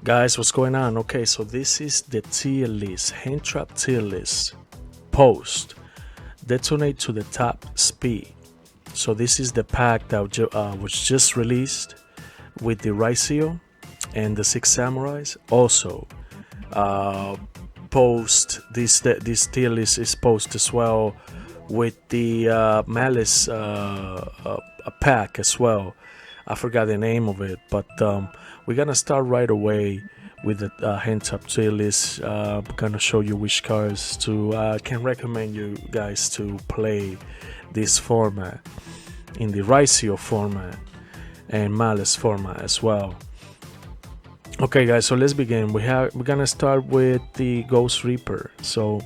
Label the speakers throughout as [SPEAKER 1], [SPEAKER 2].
[SPEAKER 1] Guys, what's going on? Okay, so this is the tier list, hand trap tier list. Post detonate to the top speed. So this is the pack that was just released with the Ryzeal and the 6 samurais. Also, post this tier list is post as well with the Maliss pack as well. I forgot the name of it, but we're gonna start right away with the hand trap tier list. I'm gonna show you which cards to can recommend you guys to play this format in the Ryzeal format and Maliss format as well. Okay, guys, so let's begin. We're gonna start with the Ghost Reaper. So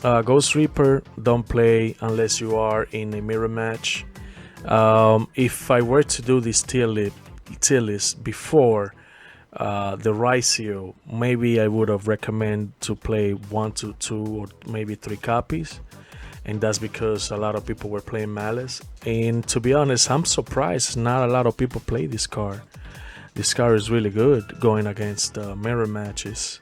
[SPEAKER 1] Ghost Reaper don't play unless you are in a mirror match. If I were to do this tier list before the Ryzeal, maybe I would have recommend to play 1 to 2 or maybe 3 copies, and that's because a lot of people were playing Maliss. And to be honest, I'm surprised not a lot of people play this card. This card is really good going against mirror matches.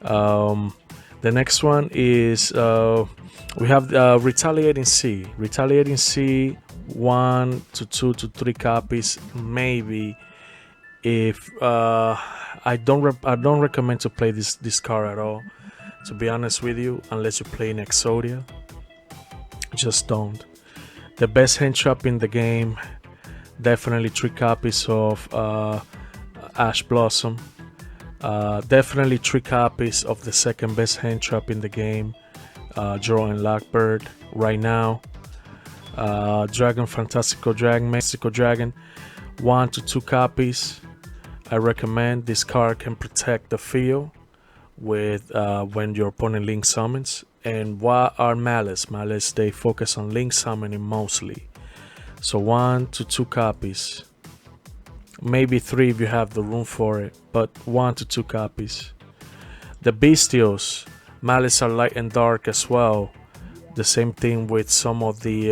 [SPEAKER 1] The next one is we have Retaliating Sea. Retaliating Sea, 1 to 2 to 3 copies, maybe. If I don't recommend to play this card at all, to be honest with you, unless you play in Exodia. Just don't. The best hand trap in the game, definitely 3 copies of Ash Blossom. Definitely 3 copies of the second best hand trap in the game, Draw and Lockbird. Right now, Dragon Fantastical Dragon, Mexico Dragon, 1 to 2 copies. I recommend this card can protect the field with when your opponent link summons. And what are Maliss? Maliss, they focus on link summoning mostly. So 1 to 2 copies. Maybe 3 if you have the room for it, but 1 to 2 copies. The Bestials, Maliss are light and dark as well. The same thing with some of the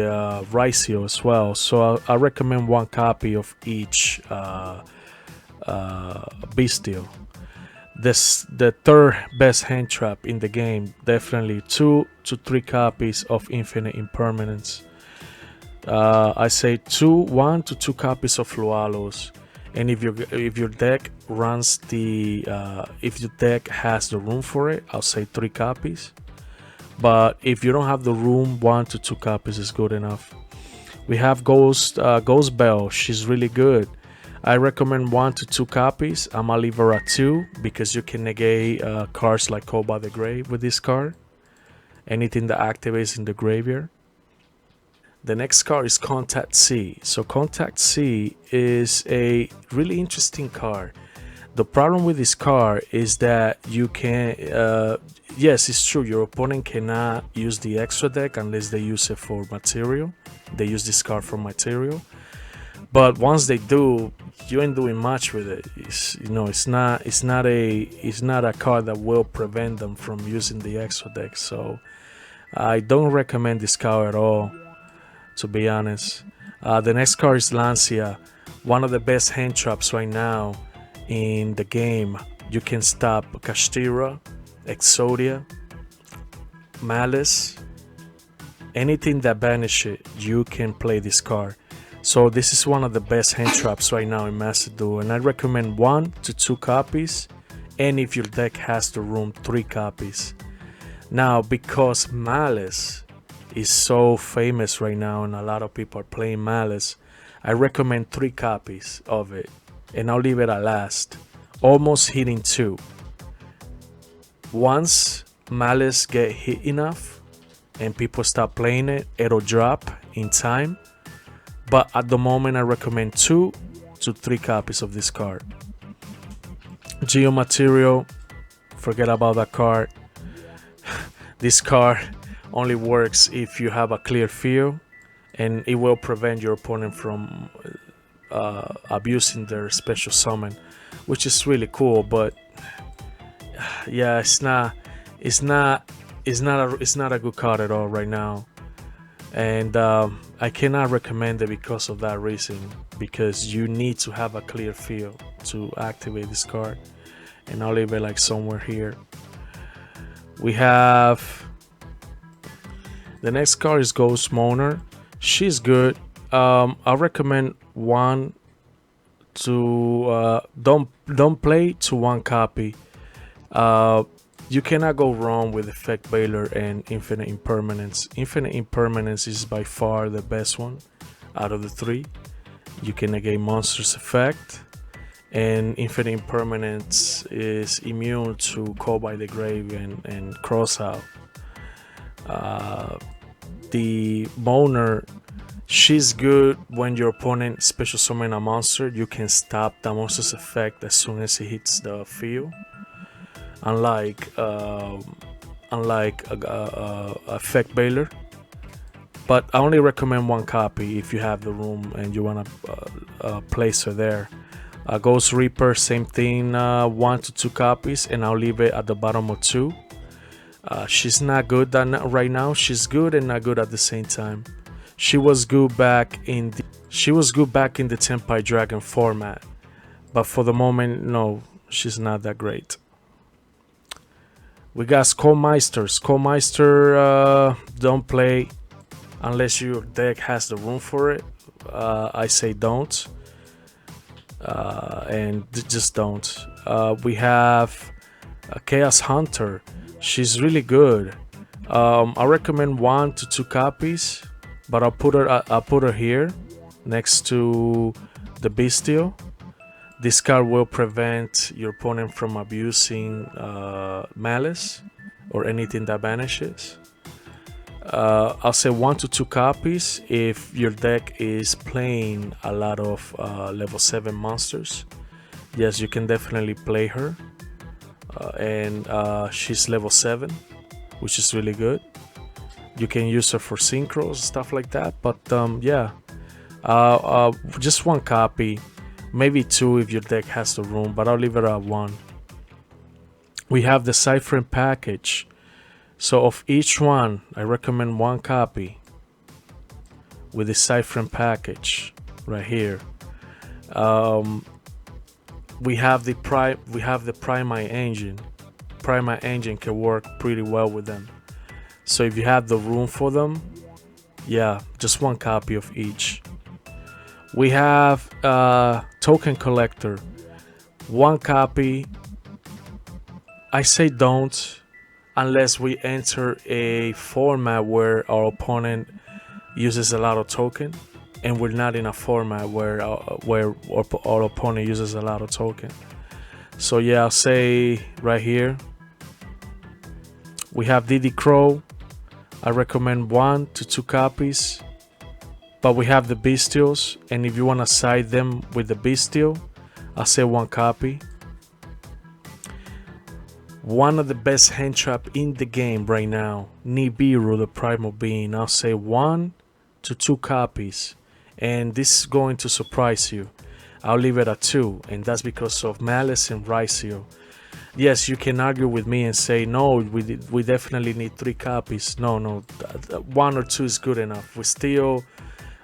[SPEAKER 1] Ryzeal as well. So I recommend 1 copy of each Bestial. The third best hand trap in the game, definitely 2 to 3 copies of Infinite Impermanence. I say 1 to 2 copies of Lualos. And if your deck runs the if your deck has the room for it, I'll say 3 copies. But if you don't have the room, 1 to 2 copies is good enough. We have Ghost Belle. She's really good. I recommend 1 to 2 copies. I'm gonna leave her at 2 because you can negate cards like Call by the Grave with this card. Anything that activates in the graveyard. The next card is Contact C. So Contact C is a really interesting card. The problem with this card is that you can, yes, it's true, your opponent cannot use the extra deck unless they use it for material. They use this card for material. But once they do, you ain't doing much with it. It's not a card that will prevent them from using the extra deck. So I don't recommend this card at all, to be honest. The next card is Lancia, one of the best hand traps right now in the game. You can stop Kashtira, Exodia, Maliss, anything that banish it, you can play this card. So this is one of the best hand traps right now in Master Duel, and I recommend 1 to 2 copies, and if your deck has the room, 3 copies. Now, because Maliss is so famous right now and a lot of people are playing Maliss, I recommend 3 copies of it, and I'll leave it at last, almost hitting 2. Once Maliss get hit enough and people stop playing it, it'll drop in time. But at the moment, I recommend 2 to 3 copies of this card. Geo Material, forget about that card. This card only works if you have a clear field, and it will prevent your opponent from abusing their special summon, which is really cool. But yeah, it's not a good card at all right now. And I cannot recommend it because of that reason, because you need to have a clear field to activate this card. and I'll leave it like somewhere here. We have the next card is Ghost Moaner. She's good. I recommend one to don't play to one copy. You cannot go wrong with Effect Bailer and Infinite Impermanence. Infinite Impermanence is by far the best one out of the three. You can negate monsters effect, and Infinite Impermanence is immune to Call by the Grave and Cross Out. The Moaner, she's good when your opponent special summon a monster. You can stop the monster's effect as soon as it hits the field. Unlike Effect Bailer. But I only recommend one copy if you have the room and you want to place her there. Ghost Reaper, same thing, 1 to 2 copies, and I'll leave it at the bottom of 2. She's not good right now. She's good and not good at the same time. She was good back in the Tenpai Dragon format, but for the moment, no, she's not that great. We got Skullmeister. Skullmeister, don't play unless your deck has the room for it. I say don't, and just don't. We have Chaos Hunter. She's really good. I recommend 1 to 2 copies, but I'll put her here next to the Bestial. This card will prevent your opponent from abusing Malice or anything that banishes. I'll say 1 to 2 copies if your deck is playing a lot of level 7 monsters. Yes, you can definitely play her. And she's level 7, which is really good. You can use her for synchros, stuff like that. But yeah, just 1 copy. Maybe 2 if your deck has the room, but I'll leave it at 1. We have the Ciphering package. So of each one, I recommend 1 copy with the Ciphering package right here. We have the Primite engine. Primite engine can work pretty well with them. So if you have the room for them, yeah, just 1 copy of each. We have Token Collector, 1 copy. I say don't unless we enter a format where our opponent uses a lot of token, and we're not in a format where our opponent uses a lot of token. So yeah, I'll say right here we have Diddy Crow. I recommend 1 to 2 copies. But we have the Bestials, and if you want to side them with the Bestial, I'll say 1 copy. One of the best hand trap in the game right now, Nibiru, the Primal Being. I'll say 1 to 2 copies, and this is going to surprise you. I'll leave it at 2, and that's because of Maliss and Ryzeal. Yes, you can argue with me and say, no, we definitely need 3 copies. No, 1 or 2 is good enough. We still...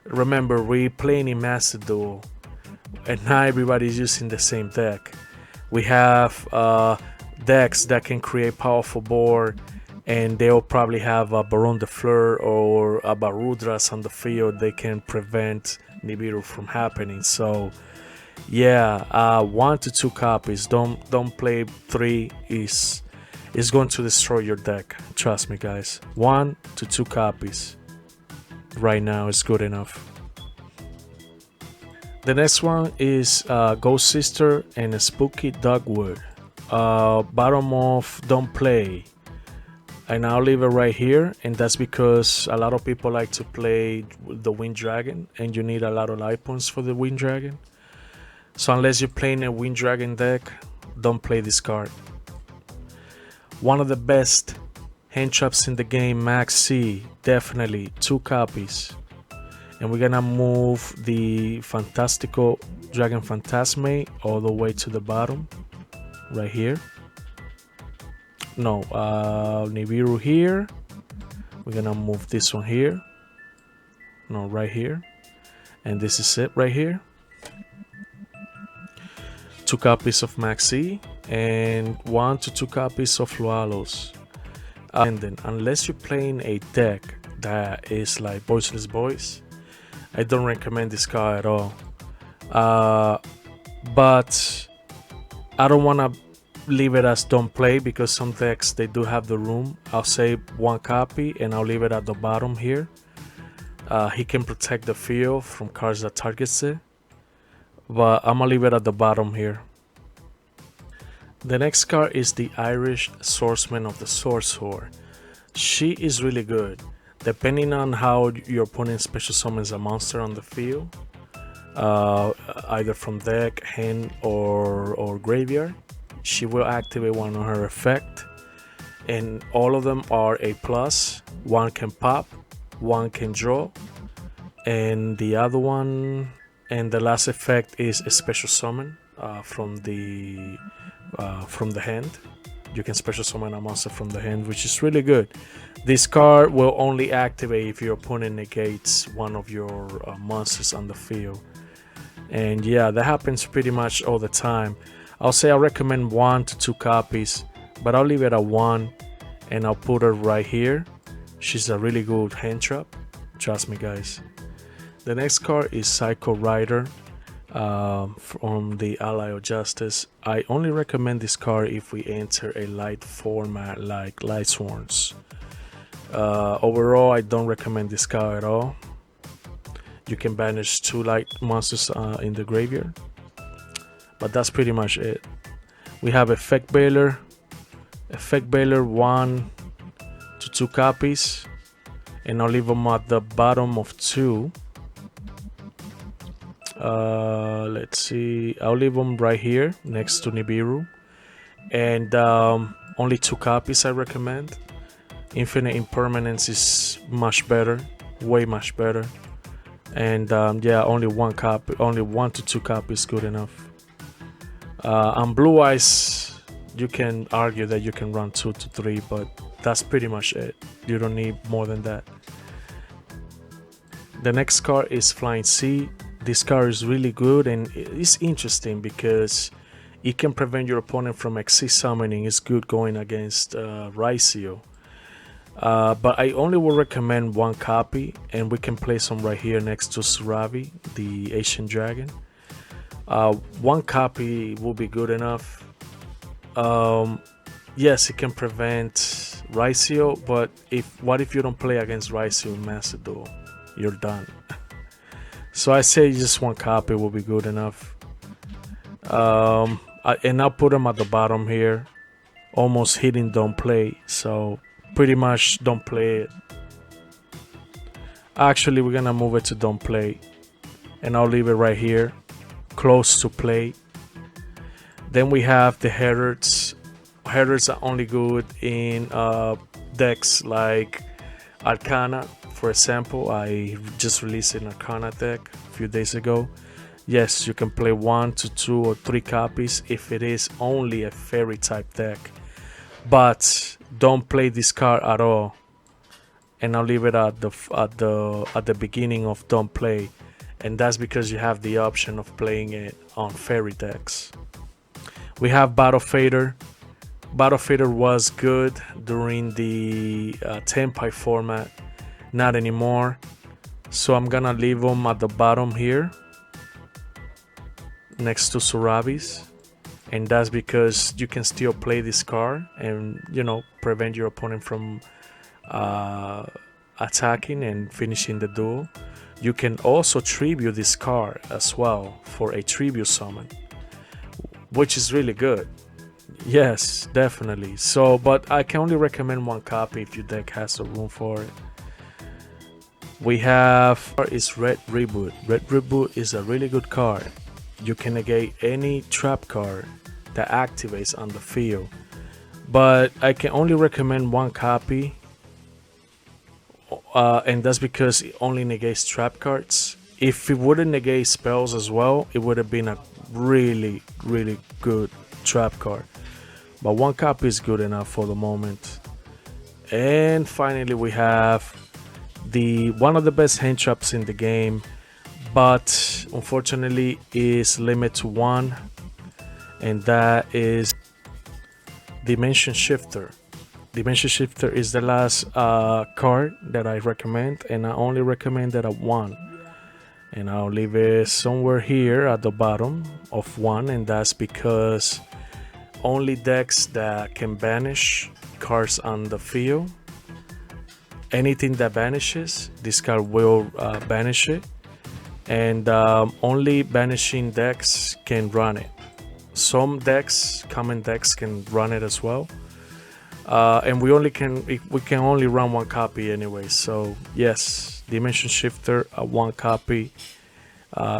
[SPEAKER 1] Remember, we're playing in Master Duel, and not everybody's using the same deck. We have decks that can create powerful board, and they'll probably have a Baron de Fleur or a Barudras on the field. They can prevent Nibiru from happening. So, yeah, 1 to 2 copies. Don't play 3. Is going to destroy your deck. Trust me, guys. 1 to 2 copies. Right now is good enough. The next one is Ghost Sister and a Spooky Dogwood. Bottom of don't play, and I'll leave it right here, and that's because a lot of people like to play the Wind Dragon, and you need a lot of life points for the Wind Dragon. So unless you're playing a Wind Dragon deck, don't play this card. One of the best hand traps in the game, Max C, definitely 2 copies. And we're gonna move the Fantastical Dragon Phantasme all the way to the bottom, right here. No, Nibiru here. We're gonna move this one here. No, right here. And this is it right here. 2 copies of Max C. and 1 to 2 copies of Lualos. And then, unless you're playing a deck that is like Voiceless Boys, I don't recommend this card at all. But I don't want to leave it as don't play because some decks they do have the room. I'll save 1 copy and I'll leave it at the bottom here. He can protect the field from cards that targets it, but I'm gonna leave it at the bottom here. The next card is the Irish Swordsman of the Sorcerer. She is really good. Depending on how your opponent special summons a monster on the field, either from deck, hand, or graveyard, she will activate one of her effect, and all of them are a plus. 1 can pop, 1 can draw, and the other one, and the last effect is a special summon from the hand. You can special summon a monster from the hand, which is really good. This card will only activate if your opponent negates one of your monsters on the field. And yeah, that happens pretty much all the time. I'll say I recommend 1 to 2 copies, but I'll leave it at 1 and I'll put her right here. She's a really good hand trap, trust me guys. The next card is Psycho Rider from the Ally of Justice. I only recommend this card if we enter a light format like Light Sworns. Overall, I don't recommend this card at all. You can banish 2 light monsters in the graveyard, but that's pretty much it. We have Effect Bailer. Effect Bailer 1 to 2 copies, and I'll leave them at the bottom of 2. Let's see, I'll leave them right here next to Nibiru, and only 2 copies I recommend. Infinite Impermanence is much better, way much better, and yeah, only 1 copy, only 1 to 2 copies good enough. On Blue Eyes, you can argue that you can run 2 to 3, but that's pretty much it. You don't need more than that. The next card is Flying Sea. This card is really good and it's interesting because it can prevent your opponent from Exceed summoning. It's good going against Ryzeal. But I only will recommend 1 copy, and we can place them right here next to Suravi, the Asian Dragon. 1 copy will be good enough. Yes, it can prevent Ryzeal, but what if you don't play against Ryzeal in Master Duel? You're done. So I say just 1 copy will be good enough. And I'll put them at the bottom here, almost hitting don't play. So pretty much don't play it. Actually, we're gonna move it to don't play, and I'll leave it right here, close to play. Then we have the Heralds. Heralds are only good in decks like Arcana. For example, I just released an Arcana deck a few days ago. Yes, you can play 1 to 2 or 3 copies if it is only a fairy type deck, but don't play this card at all. And I'll leave it at the beginning of don't play, and that's because you have the option of playing it on fairy decks. We have Battle Fader. Battle Fader was good during the Tenpai format. Not anymore, so I'm gonna leave them at the bottom here next to Suravis, and that's because you can still play this card and, you know, prevent your opponent from attacking and finishing the duel. You can also tribute this card as well for a tribute summon, which is really good. Yes, definitely. So, but I can only recommend 1 copy if your deck has the room for it. We have is Red Reboot. Red Reboot is a really good card. You can negate any trap card that activates on the field, but I can only recommend 1 copy, and that's because it only negates trap cards. If it wouldn't negate spells as well, it would have been a really good trap card, but 1 copy is good enough for the moment. And finally, we have one of the best hand traps in the game, but unfortunately is limited to 1, and that is Dimension Shifter. Dimension Shifter is the last card that I recommend, and I only recommend that at 1. And I'll leave it somewhere here at the bottom of 1, and that's because only decks that can banish cards on the field, anything that banishes, this card will banish it, and only banishing decks can run it. Some decks, common decks, can run it as well, and we can only run 1 copy anyway. So yes, Dimension Shifter, 1 copy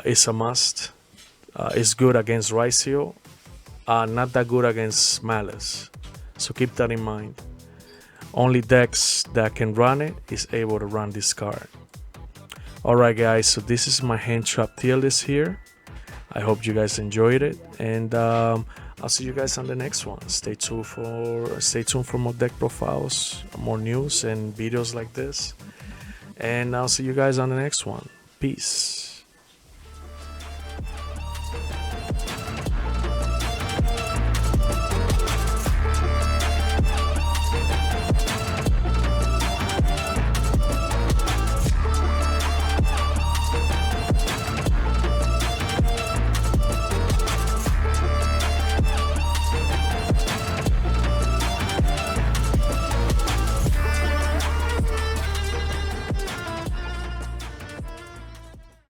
[SPEAKER 1] is a must. It's good against Ryzeal, not that good against Maliss, so keep that in mind. Only decks that can run it is able to run this card. Alright guys, so this is my hand trap tier list here. I hope you guys enjoyed it, and I'll see you guys on the next one. Stay tuned for more deck profiles, more news and videos like this, and I'll see you guys on the next one. Peace.